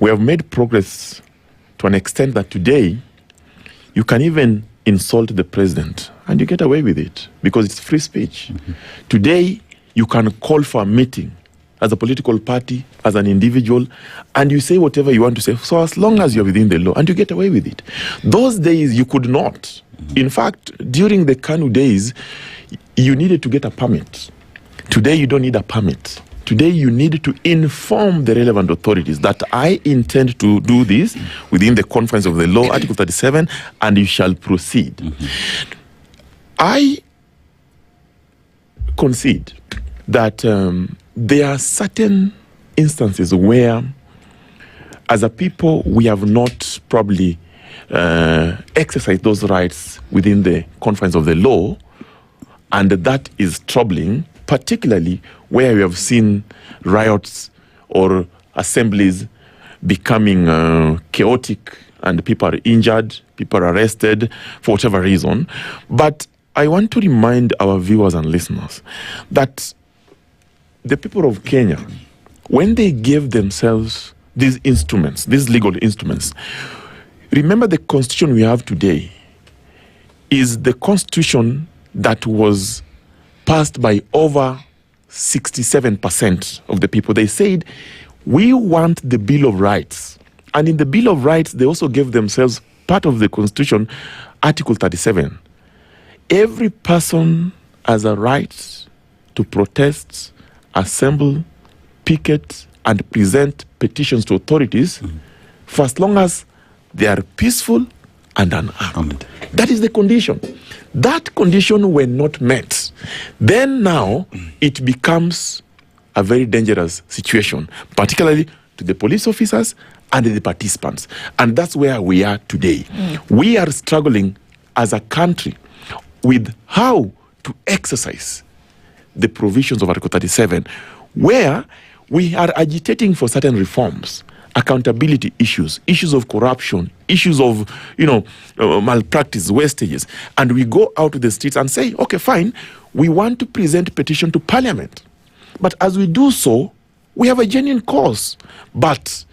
we have made progress to an extent that today you can even insult the president and you get away with it because it's free speech. Today, you can call for a meeting as a political party, as an individual, and you say whatever you want to say, so as long as you're within the law, and you get away with it. Those days, you could not. In fact, during the Kanu days, you needed to get a permit. Today, you don't need a permit. Today, you need to inform the relevant authorities that I intend to do this within the confines of the law, Article 37, and you shall proceed. I concede that there are certain instances where, as a people, we have not probably exercised those rights within the confines of the law, and that is troubling, particularly where we have seen riots or assemblies becoming chaotic and people are injured, people are arrested for whatever reason. But I want to remind our viewers and listeners that the people of Kenya, when they gave themselves these instruments, these legal instruments, remember the constitution we have today is the constitution that was passed by over 67% of the people. They said, we want the Bill of Rights. And in the Bill of Rights, they also gave themselves part of the constitution, Article 37. Every person has a right to protest, assemble, picket, and present petitions to authorities for as long as they are peaceful and unarmed. That is the condition. That condition when not met, then now it becomes a very dangerous situation, particularly to the police officers and the participants. And that's where we are today. We are struggling as a country with how to exercise the provisions of Article 37, where we are agitating for certain reforms, accountability issues, issues of corruption, issues of, malpractice, wastages, and we go out to the streets and say, okay, fine, we want to present a petition to Parliament. But as we do so, we have a genuine cause. But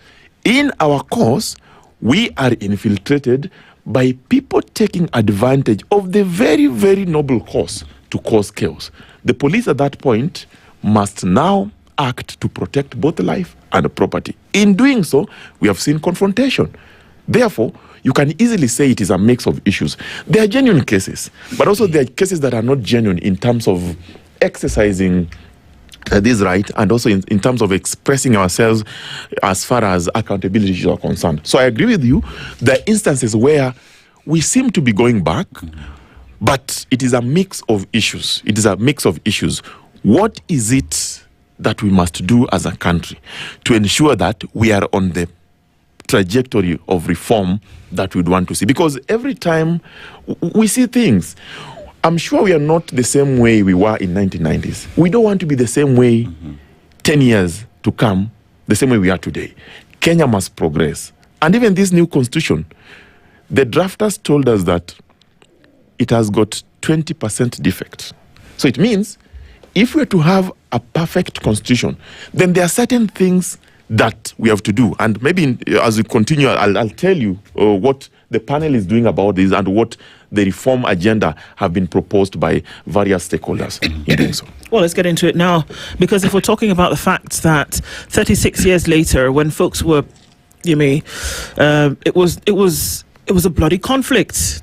in our cause, we are infiltrated by people taking advantage of the very, very noble cause to cause chaos. The police at that point must now act to protect both life and property. In doing so, we have seen confrontation. Therefore, you can easily say it is a mix of issues. There are genuine cases, but also there are cases that are not genuine in terms of exercising this right and also in terms of expressing ourselves as far as accountability issues are concerned. So I agree with you. There are instances where we seem to be going back, but it is a mix of issues. It is a mix of issues. What is it that we must do as a country to ensure that we are on the trajectory of reform that we'd want to see? Because every time we see things, I'm sure we are not the same way we were in 1990s. We don't want to be the same way 10 years to come, the same way we are today. Kenya must progress. And even this new constitution, the drafters told us that it has got 20% defect. So it means if we're to have a perfect constitution, then there are certain things that we have to do. And maybe as we continue, I'll tell you what the panel is doing about this and what the reform agenda have been proposed by various stakeholders in doing so. Well, let's get into it now, because if we're talking about the fact that 36 years later, when folks were, it was a bloody conflict.